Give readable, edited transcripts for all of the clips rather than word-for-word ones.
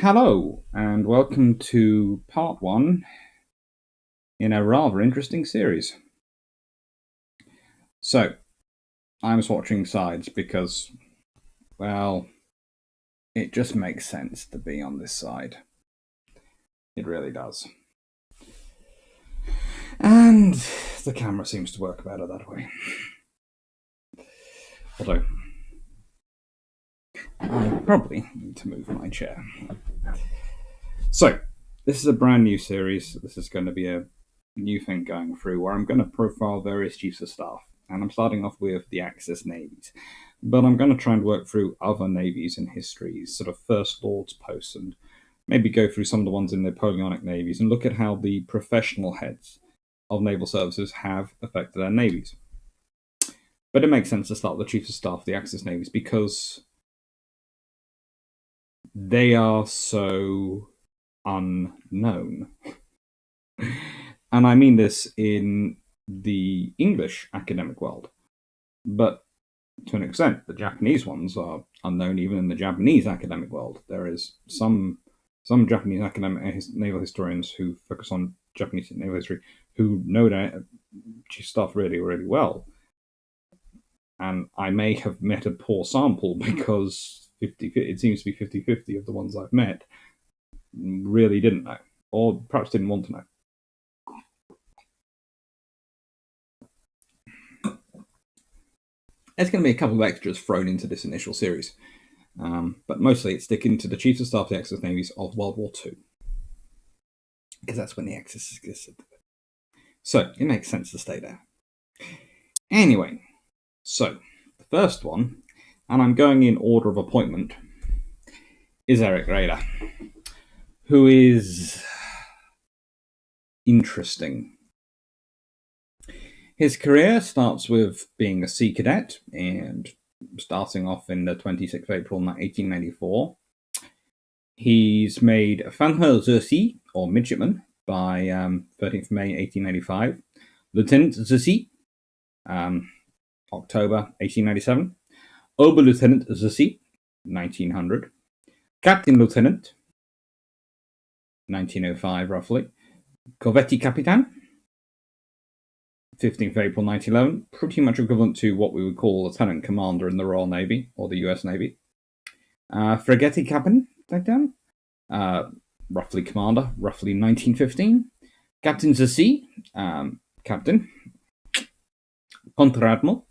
Hello, and welcome to part one in a rather interesting series. So, I'm swatching sides because, well, it just makes sense to be on this side. It really does. And the camera seems to work better that way. Although, I probably need to move my chair. So, this is a brand new series. This is going to be a new thing going through where I'm going to profile various chiefs of staff. And I'm starting off with the Axis navies. But I'm going to try and work through other navies in history, sort of First Lord's posts, and maybe go through some of the ones in Napoleonic navies and look at how the professional heads of naval services have affected their navies. But it makes sense to start with the Chiefs of Staff, the Axis navies, because they are so unknown. And I mean this in the English academic world. But to an extent, the Japanese ones are unknown even in the Japanese academic world. There is some Japanese academic naval historians who focus on Japanese naval history who know that stuff really, really well. And I may have met a poor sample because it seems to be 50-50 of the ones I've met really didn't know, or perhaps didn't want to know. There's going to be a couple of extras thrown into this initial series, but mostly it's sticking to the Chiefs of Staff of the Axis navies of World War II, because that's when the Axis existed. So it makes sense to stay there. Anyway, so the first one, and I'm going in order of appointment, is Erich Raeder, who is interesting. His career starts with being a sea cadet and starting off in the 26th of April 1894. He's made Fancher or midshipman, by 13th of May 1895, Lieutenant Zussi, October 1897, Oberlieutenant Zussi, 1900, Captain Lieutenant, 1905 roughly, Corvetti Capitan, 15th of April 1911, pretty much equivalent to what we would call Lieutenant Commander in the Royal Navy or the US Navy. Fregetti Captain, roughly Commander, roughly 1915. Captain Zussi, Captain. Contra-Admiral,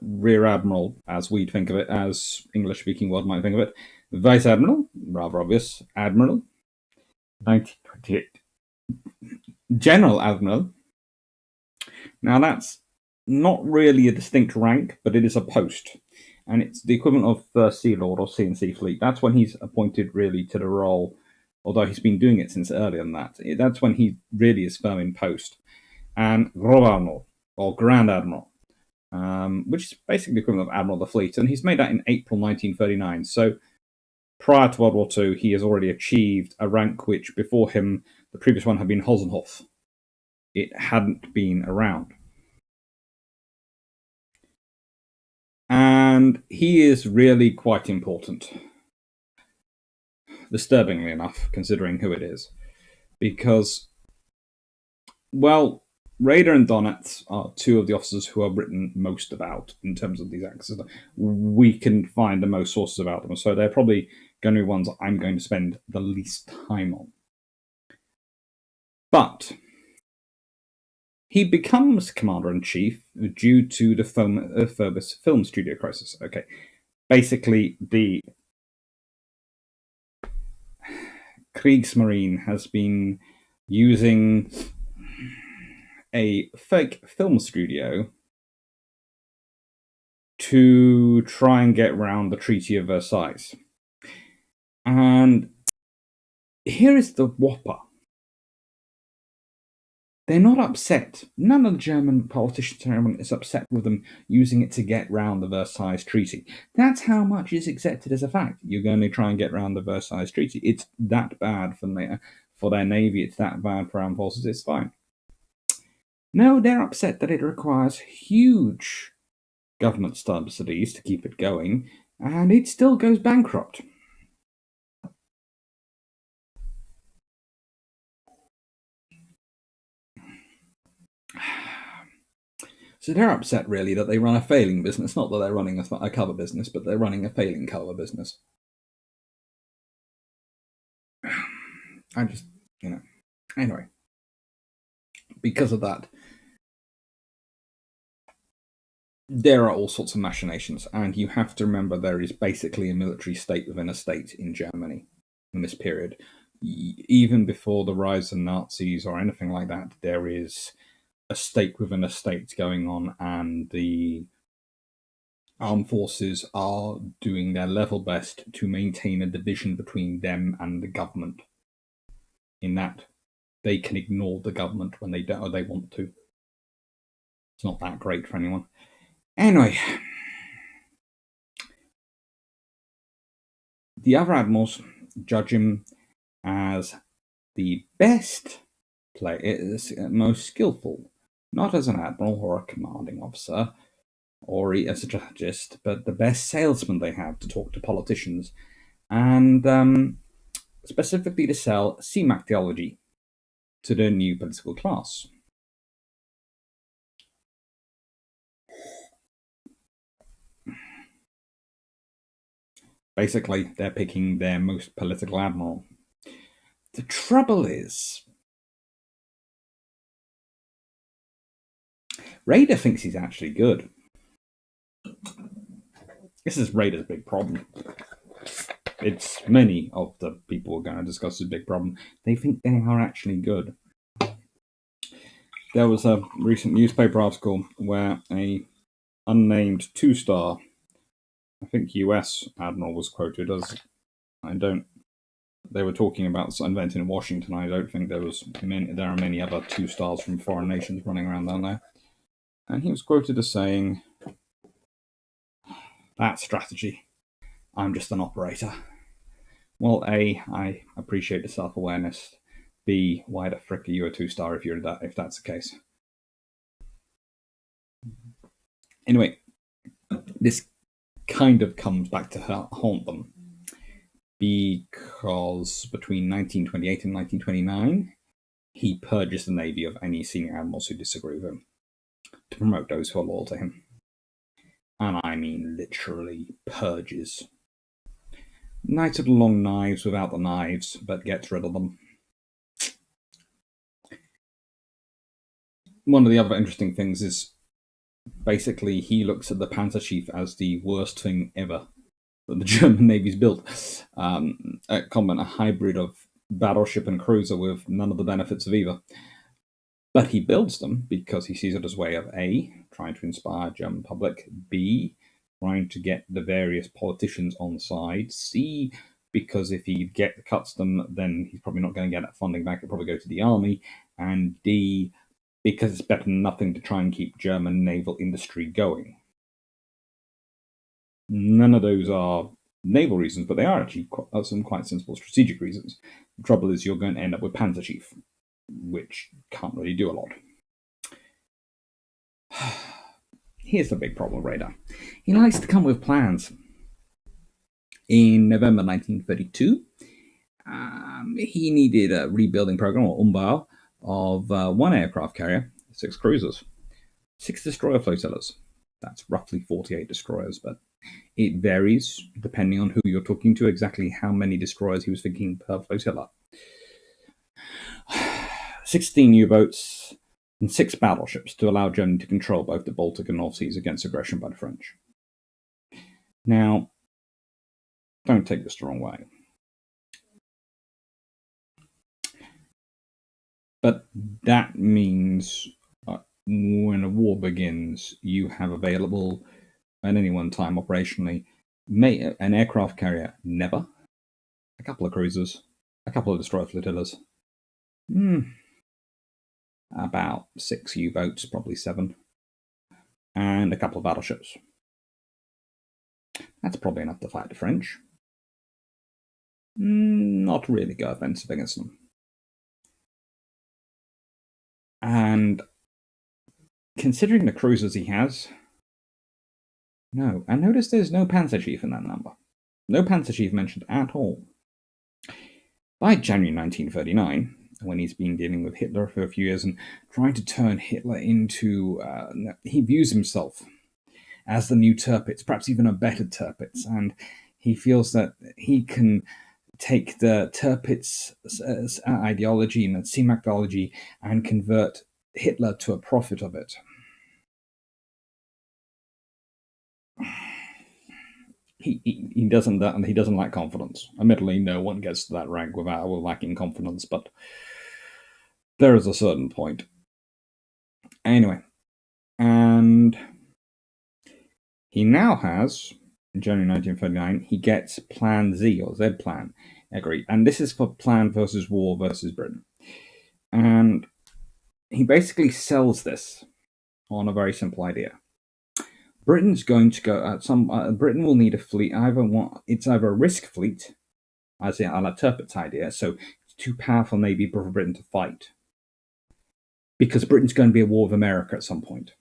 Rear Admiral, as we'd think of it, as English-speaking world might think of it. Vice Admiral, rather obvious, Admiral, 1928. General Admiral. Now that's not really a distinct rank, but it is a post, and it's the equivalent of First Sea Lord or C&C Fleet. That's when he's appointed really to the role, although he's been doing it since earlier than that. That's when he really is firm in post. And Gros Admiral, or Grand Admiral, which is basically the equivalent of Admiral of the Fleet, and he's made that in April 1939. So prior to World War II, he has already achieved a rank which before him, the previous one had been Hosenhof. It hadn't been around. And he is really quite important, disturbingly enough, considering who it is. Because, well, Raeder and Donat are two of the officers who are written most about in terms of these axes. We can find the most sources about them, so they're probably going to be ones I'm going to spend the least time on. But he becomes Commander-in-Chief due to the Phoebus film studio crisis. Okay, basically the Kriegsmarine has been using a fake film studio to try and get around the Treaty of Versailles. And here is the whopper. They're not upset. None of the German politicians is upset with them using it to get round the Versailles Treaty. That's how much is accepted as a fact. You're going to try and get round the Versailles Treaty. It's that bad for their navy. It's that bad for armed forces. It's fine. No, they're upset that it requires huge government subsidies to keep it going, and it still goes bankrupt. So they're upset really that they run a failing business. Not that they're running a cover business, but they're running a failing cover business. I just, anyway, because of that, there are all sorts of machinations, and you have to remember there is basically a military state within a state in Germany in this period. Even before the rise of Nazis or anything like that, there is a state within a state going on, and the armed forces are doing their level best to maintain a division between them and the government. In that, they can ignore the government when they don't or they want to. It's not that great for anyone. Anyway, the other admirals judge him as the best player, most skillful, not as an admiral or a commanding officer or as a strategist, but the best salesman they have to talk to politicians and specifically to sell CMAC theology to the new political class. Basically, they're picking their most political admiral. The trouble is, Raeder thinks he's actually good. This is Raeder's big problem. It's many of the people we're going to discuss his big problem. They think they are actually good. There was a recent newspaper article where a unnamed 2-star, I think US admiral was quoted as, they were talking about inventing in Washington. I don't think there are many other 2-stars from foreign nations running around down there. And he was quoted as saying, "That strategy. I'm just an operator." Well, A, I appreciate the self-awareness. B, why the frick are you a 2-star if that's the case? Anyway, this kind of comes back to haunt them, because between 1928 and 1929, he purges the Navy of any senior admirals who disagree with him to promote those who are loyal to him. And I mean literally purges. Knights of the long knives without the knives, but gets rid of them. One of the other interesting things is basically he looks at the Panzer Chief as the worst thing ever that the German Navy's built. A hybrid of battleship and cruiser with none of the benefits of either. But he builds them because he sees it as a way of A, trying to inspire German public, B, trying to get the various politicians on side, C, because if he cuts them, then he's probably not going to get that funding back. It'll probably go to the army, and D, because it's better than nothing to try and keep German naval industry going. None of those are naval reasons, but they are actually some quite sensible strategic reasons. The trouble is you're going to end up with Panzer Chief, which can't really do a lot. Here's the big problem with Raeder. He likes to come with plans. In November 1932, he needed a rebuilding program, or Umbau, of 1 aircraft carrier, 6 cruisers, 6 destroyer flotillas. That's roughly 48 destroyers, but it varies depending on who you're talking to exactly how many destroyers he was thinking per flotilla. 16 U-boats and 6 battleships to allow Germany to control both the Baltic and North Seas against aggression by the French. Now, don't take this the wrong way, but that means when a war begins, you have available at any one time operationally an aircraft carrier, never, a couple of cruisers, a couple of destroyer flotillas, about 6 U-boats, probably 7, and a couple of battleships. That's probably enough to fight the French. Not really go offensive against them. And considering the cruisers he has, no. And notice there's no Panzer Chief in that number. No Panzer Chief mentioned at all. By January 1939, when he's been dealing with Hitler for a few years and trying to turn Hitler into. He views himself as the new Tirpitz, perhaps even a better Tirpitz, and he feels that he can take the Tirpitz ideology and Nazi ideology and convert Hitler to a prophet of it. He doesn't lack confidence. Admittedly, no one gets to that rank without lacking confidence, but there is a certain point. Anyway, and he now has, in January 1939, he gets Plan Z or Z Plan agreed, and this is for Plan versus War versus Britain. And he basically sells this on a very simple idea. Britain's going to go. Britain will need a fleet. It's either a risk fleet, as in a la Tirpitz idea, so it's too powerful maybe for Britain to fight, because Britain's going to be at war with America at some point,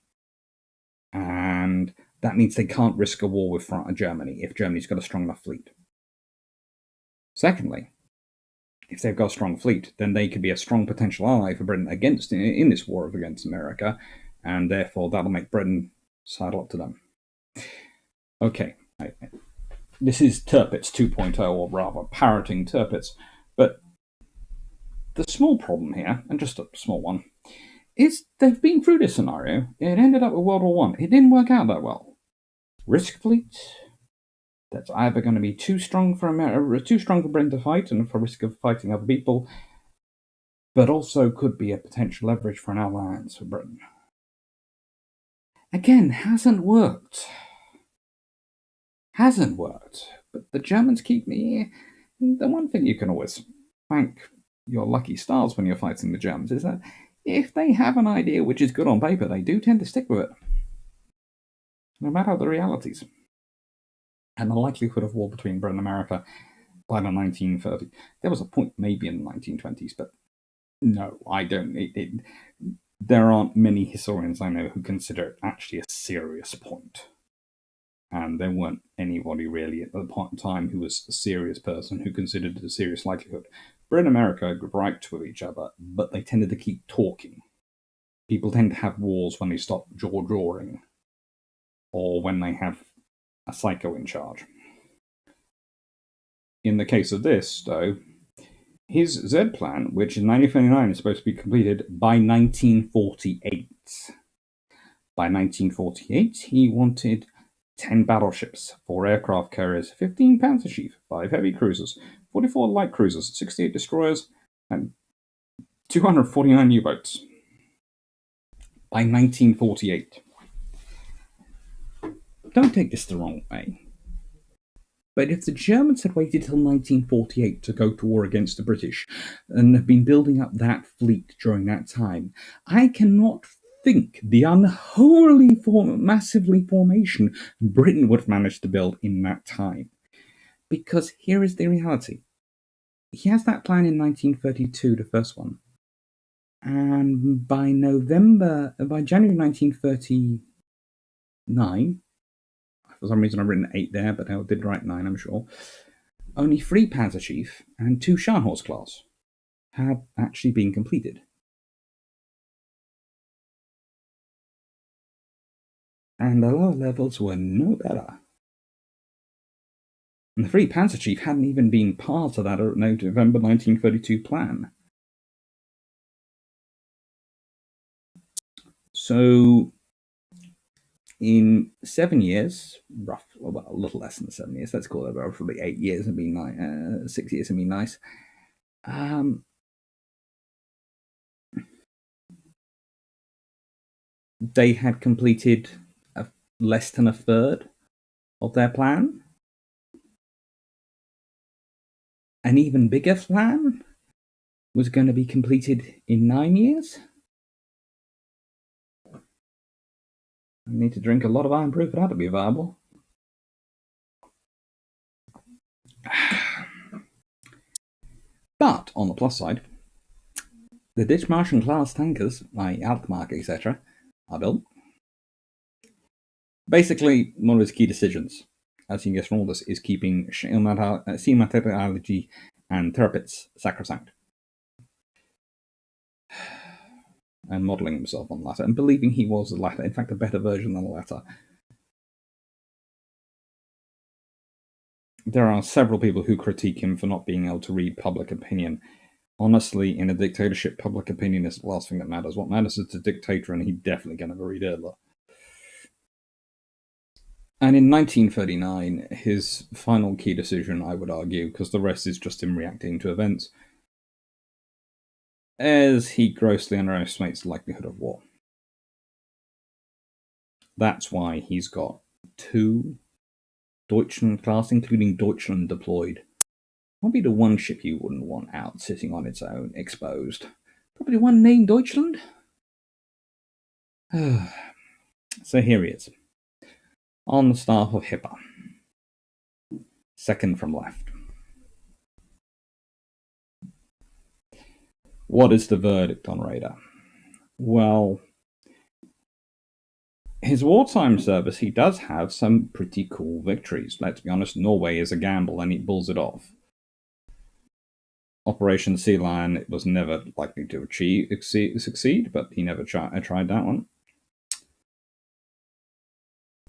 and that means they can't risk a war with Germany if Germany's got a strong enough fleet. Secondly, if they've got a strong fleet, then they could be a strong potential ally for Britain in this war against America, and therefore that'll make Britain sidle up to them. Okay, this is Tirpitz 2.0, or rather parroting Tirpitz, but the small problem here, and just a small one, is they've been through this scenario. It ended up with World War One. It didn't work out that well. Risk fleet that's either going to be too strong for Britain to fight and for risk of fighting other people, but also could be a potential leverage for an alliance for Britain. Again, hasn't worked. But the Germans keep me. The one thing you can always thank your lucky stars when you're fighting the Germans is that if they have an idea which is good on paper, they do tend to stick with it, no matter the realities. And the likelihood of war between Britain and America by the 1930s. There was a point maybe in the 1920s, but no, I don't. There aren't many historians I know who consider it actually a serious point. And there weren't anybody really at the time who was a serious person who considered it a serious likelihood. Britain and America griped with each other, but they tended to keep talking. People tend to have wars when they stop jaw-drawing, or when they have a psycho in charge. In the case of this, though, his Z plan, which in 1939 is supposed to be completed by 1948. By 1948, he wanted 10 battleships, 4 aircraft carriers, 15 Panzerschiff, 5 heavy cruisers, 44 light cruisers, 68 destroyers, and 249 U-boats. By 1948. Don't take this the wrong way. But if the Germans had waited till 1948 to go to war against the British and have been building up that fleet during that time, I cannot think the unholy massively formation Britain would have managed to build in that time. Because here is the reality. He has that plan in 1932, the first one. And by January 1939, for some reason I've written 8 there, but I did write 9, I'm sure, only 3 Panzerschiff and 2 Scharnhorst class had actually been completed. And the lower levels were no better. And the 3 Panzerschiff hadn't even been part of that November 1932 plan. So, in 7 years, a little less than 7 years, let's call it roughly 8 years and be nice, 6 years and be nice. They had completed less than a third of their plan. An even bigger plan was going to be completed in 9 years. I need to drink a lot of iron proof for that to be viable. But on the plus side, the Dithmarschen class tankers, like Altmark, etc., are built. Basically, one of his key decisions, as you can guess from all this, is keeping sea materiality and Tirpitz sacrosanct. and modelling himself on the latter and believing he was the latter, in fact, a better version than the latter. There are several people who critique him for not being able to read public opinion. Honestly, in a dictatorship, public opinion is the last thing that matters. What matters is the dictator, and he definitely going to read Hitler. And in 1939, his final key decision, I would argue, because the rest is just him reacting to events, as he grossly underestimates the likelihood of war. That's why he's got 2 Deutschland class, including Deutschland deployed. Probably the one ship you wouldn't want out sitting on its own, exposed. Probably one named Deutschland. So here he is, on the staff of Hitler, second from left. What is the verdict on Raeder? Well, his wartime service, he does have some pretty cool victories. Let's be honest, Norway is a gamble and he pulls it off. Operation Sea Lion was never likely to succeed, but he never tried that one.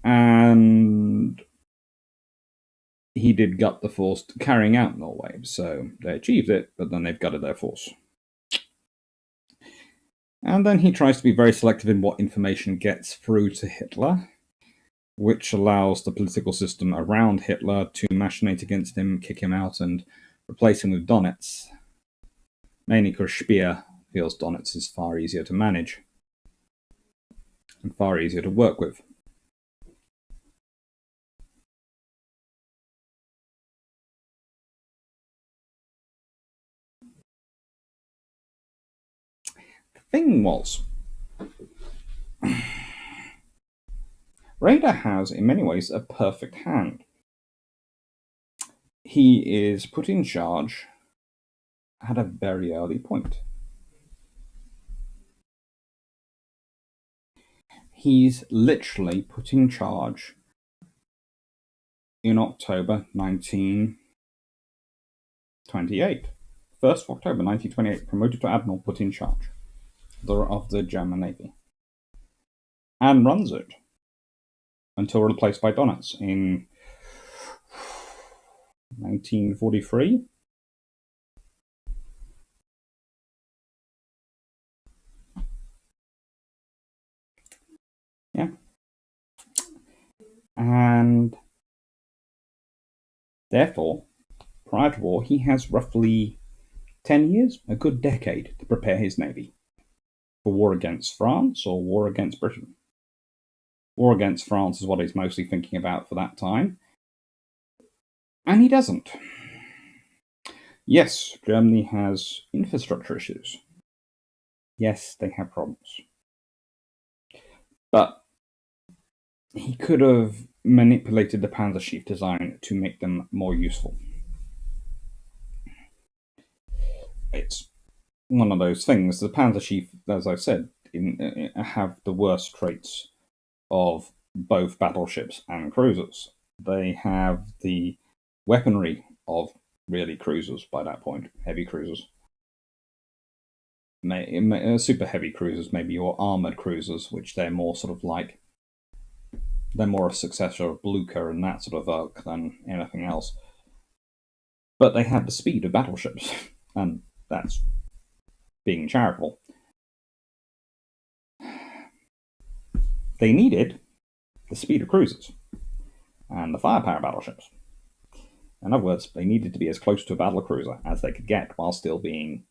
And he did gut the force carrying out Norway, so they achieved it, but then they've gutted their force. And then he tries to be very selective in what information gets through to Hitler, which allows the political system around Hitler to machinate against him, kick him out, and replace him with Donitz. Mainly because Speer feels Donitz is far easier to manage and far easier to work with. The thing was, Raeder has, in many ways, a perfect hand. He is put in charge at a very early point. He's literally put in charge in October 1928. 1st of October 1928, promoted to Admiral, put in charge of the German Navy. And runs it until replaced by Donitz in 1943. Yeah. And therefore, prior to war, he has roughly 10 years, a good decade, to prepare his navy for war against France or war against Britain. War against France is what he's mostly thinking about for that time. And he doesn't. Yes, Germany has infrastructure issues. Yes, they have problems. But he could have manipulated the Panzerschief design to make them more useful. It's one of those things. The Panzerschief, as I said, have the worst traits of both battleships and cruisers. They have the weaponry of really cruisers by that point, heavy cruisers. Super heavy cruisers, maybe, or armored cruisers, which they're more sort of like, they're more a successor of Blucher and that sort of ilk than anything else. But they have the speed of battleships, and that's being charitable. They needed the speed of cruisers and the firepower of battleships. In other words, they needed to be as close to a battle cruiser as they could get while still being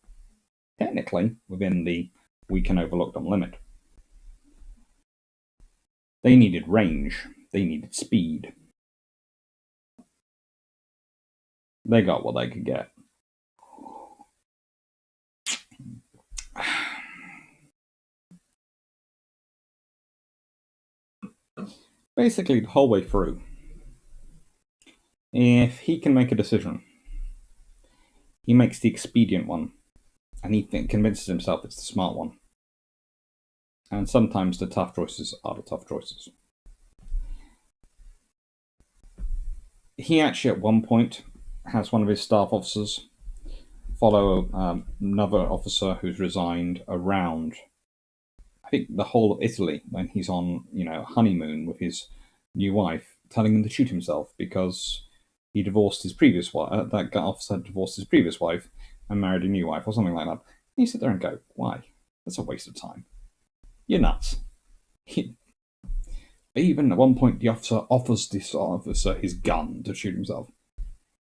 technically within the we can overlook them limit. They needed range. They needed speed. They got what they could get. Basically, the whole way through, if he can make a decision, he makes the expedient one, and he convinces himself it's the smart one. And sometimes the tough choices are the tough choices. He actually, at one point, has one of his staff officers follow another officer who's resigned around think the whole of Italy when he's on, honeymoon with his new wife, telling him to shoot himself because he divorced his previous wife. That officer had divorced his previous wife and married a new wife, or something like that. And you sit there and go, "Why? That's a waste of time. You're nuts." Even at one point, the officer offers this officer his gun to shoot himself.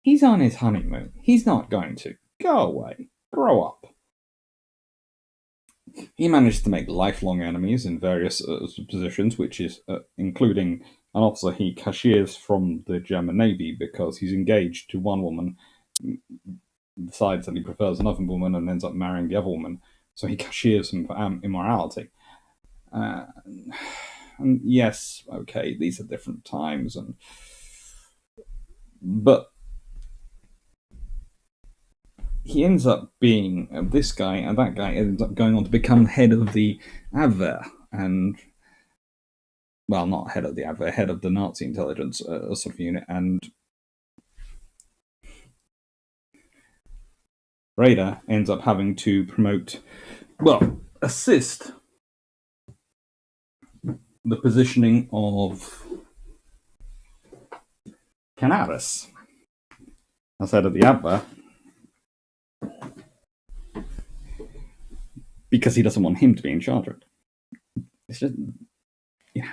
He's on his honeymoon. He's not going to. Go away. Grow up. He managed to make lifelong enemies in various positions, which is including an officer he cashiers from the German Navy because he's engaged to one woman, decides that he prefers another woman, and ends up marrying the other woman. So he cashiers him for immorality. And yes, okay, these are different times, but he ends up being this guy, and that guy ends up going on to become head of the Abwehr, and well, not head of the Abwehr, head of the Nazi intelligence sort of unit, and Raeder ends up having to assist the positioning of Canaris as head of the Abwehr because he doesn't want him to be in charge of it. It's just, yeah,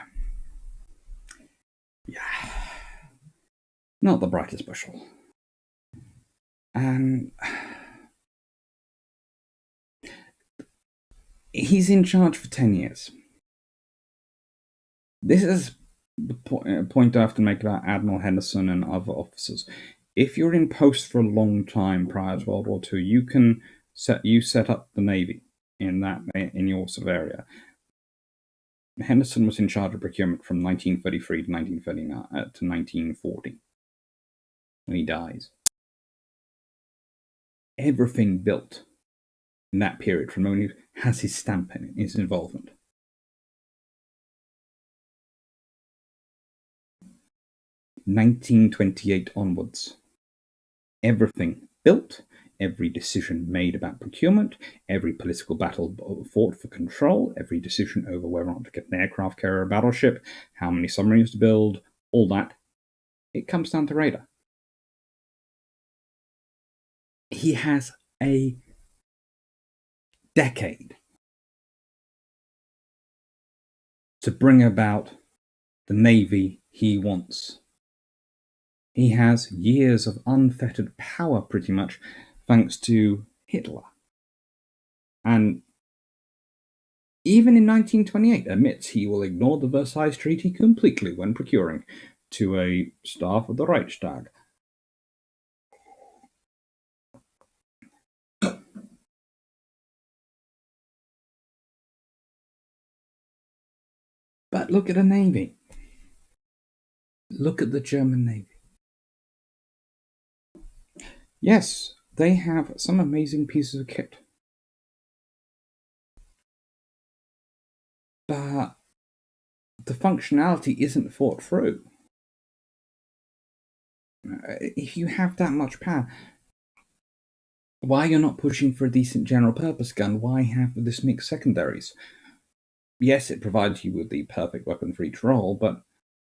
not the brightest bushel. And he's in charge for 10 years. This is the point I have to make about Admiral Henderson and other officers. If you're in post for a long time prior to World War II, you set up the Navy in your sort of area. Henderson was in charge of procurement from 1933 to 1939 to 1940 when he dies. Everything built in that period from when he has his stamp in it, his involvement. (1928) onwards, everything built, every decision made about procurement, every political battle fought for control, every decision over whether or not to get an aircraft carrier or battleship, how many submarines to build, all that, it comes down to Raeder. He has a decade to bring about the Navy he wants. He has years of unfettered power, pretty much, thanks to Hitler. And even in 1928 admits he will ignore the Versailles Treaty completely when procuring to a staff of the Reichstag. But look at the Navy. Look at the German Navy. Yes, they have some amazing pieces of kit. But the functionality isn't thought through. If you have that much power, why you're not pushing for a decent general purpose gun? Why have this mixed secondaries? Yes, it provides you with the perfect weapon for each role, but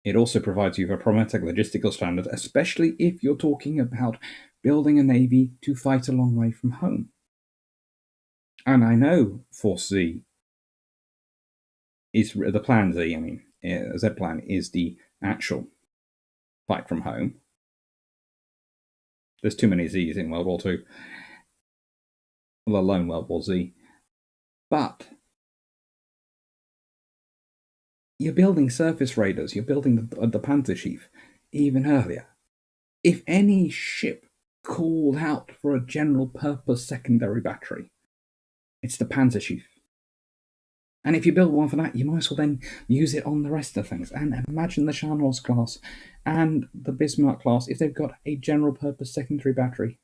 it also provides you with a pragmatic logistical standard, especially if you're talking about building a navy to fight a long way from home. And I know Force Z is the Plan Z, Z Plan is the actual fight from home. There's too many Z's in World War II, let alone World War Z. But you're building surface raiders, you're building the Panzerschiff even earlier. If any ship called out for a general purpose secondary battery, it's the Panzerschiff. And if you build one for that, you might as well then use it on the rest of things. And imagine the Scharnhorst class and the Bismarck class if they've got a general purpose secondary battery.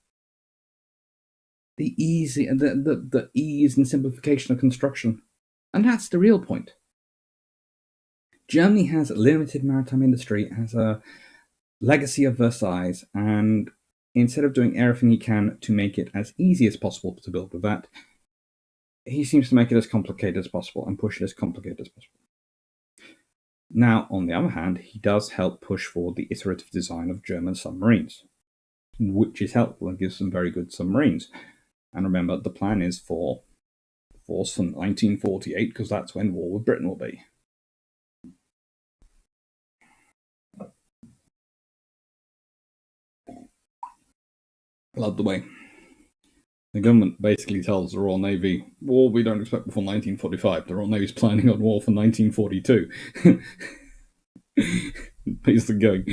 The ease and simplification of construction. And that's the real point. Germany has limited maritime industry, has a legacy of Versailles, and instead of doing everything he can to make it as easy as possible to build with that, he seems to make it as complicated as possible and push it as complicated as possible. Now, on the other hand, he does help push forward the iterative design of German submarines, which is helpful and gives some very good submarines. And remember, the plan is for force from 1948, because that's when war with Britain will be. Love the way the government basically tells the Royal Navy, war we don't expect before 1945. The Royal Navy's planning on war for 1942. Basically going,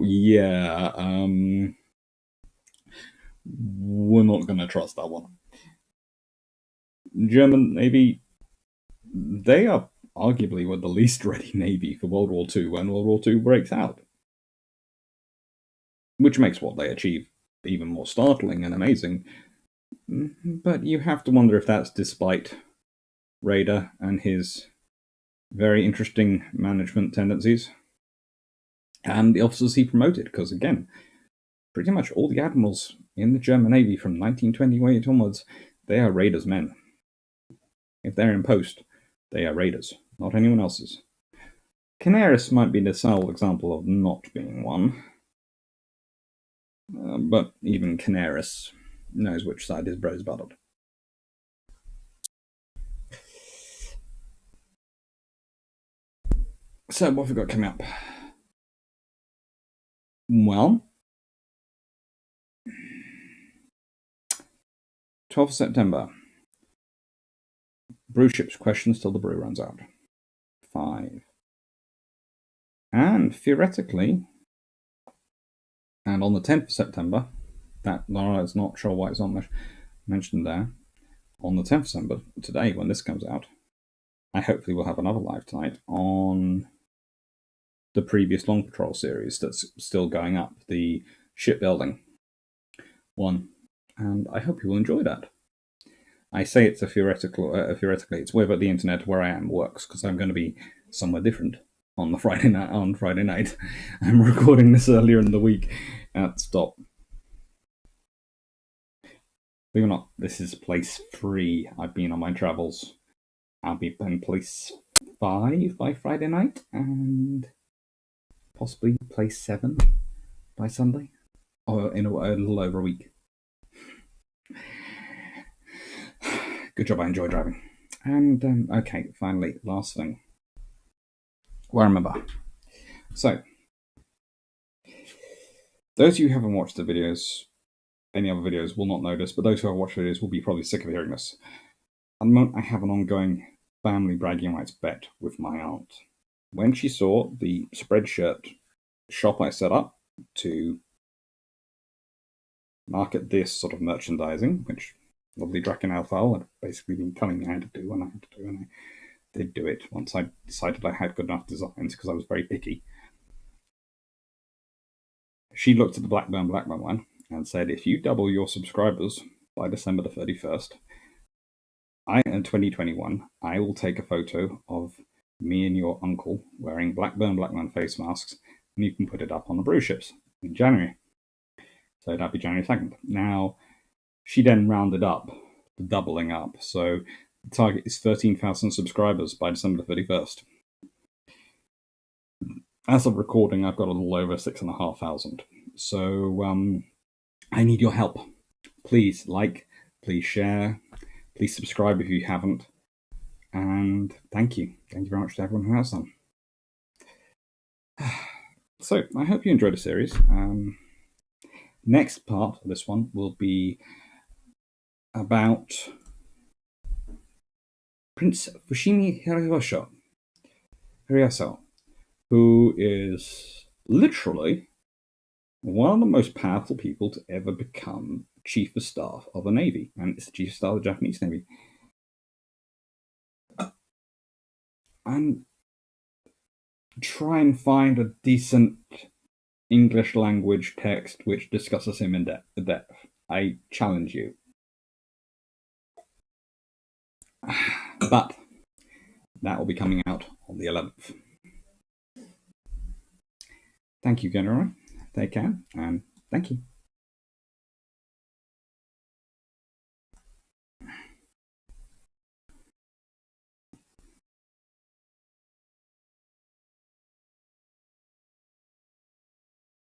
yeah, we're not going to trust that one. German Navy, they are arguably were the least ready Navy for World War II when World War II breaks out. Which makes what they achieve even more startling and amazing. But you have to wonder if that's despite Raeder and his very interesting management tendencies and the officers he promoted, because again, pretty much all the admirals in the German Navy from 1928 onwards, they are Raeder's men. If they're in post, they are Raeder's, not anyone else's. Canaris might be the sole example of not being one, but even Canaris knows which side his bro's buttered. So, what have we got coming up? Well, 12th of September. Brew ships questions till the brew runs out. 5. And theoretically, and on the 10th of September, that is not sure why it's not mentioned there. On the 10th of December, today, when this comes out, I hopefully will have another live tonight on the previous Long Patrol series that's still going up, the shipbuilding one. And I hope you will enjoy that. I say it's a theoretically, it's whether the internet where I am works, because I'm going to be somewhere different on the Friday night. I'm recording this earlier in the week at Stop. Believe it or not, this is place 3 I've been on my travels. I'll be in place 5 by Friday night, and possibly place 7 by Sunday, or in a little over a week. Good job, I enjoy driving. And, okay, finally, last thing. Well, remember. So, those of you who haven't watched the videos, any other videos will not notice, but those who have watched videos will be probably sick of hearing this. At the moment, I have an ongoing family bragging rights bet with my aunt. When she saw the Spreadshirt shop I set up to market this sort of merchandising, which lovely Draken Alphal had basically been telling me I had to do, and I did do it once I decided I had good enough designs, because I was very picky. She looked at the Blackburn one and said, if you double your subscribers by December the 31st, in 2021, I will take a photo of me and your uncle wearing Blackburn face masks, and you can put it up on the brew ships in January. So that'd be January 2nd. Now, she then rounded up the doubling up. So the target is 13,000 subscribers by December the 31st. As of recording, I've got a little over 6,500. So I need your help. Please like, please share, please subscribe if you haven't. And thank you. Thank you very much to everyone who has done. So I hope you enjoyed the series. Next part of this one will be about Prince Fushimi Hiroshi, who is literally one of the most powerful people to ever become Chief of Staff of a Navy, and it's the Chief of Staff of the Japanese Navy. And try and find a decent English language text which discusses him in depth. I challenge you. But that will be coming out on the 11th. Thank you, General. Take care, and thank you.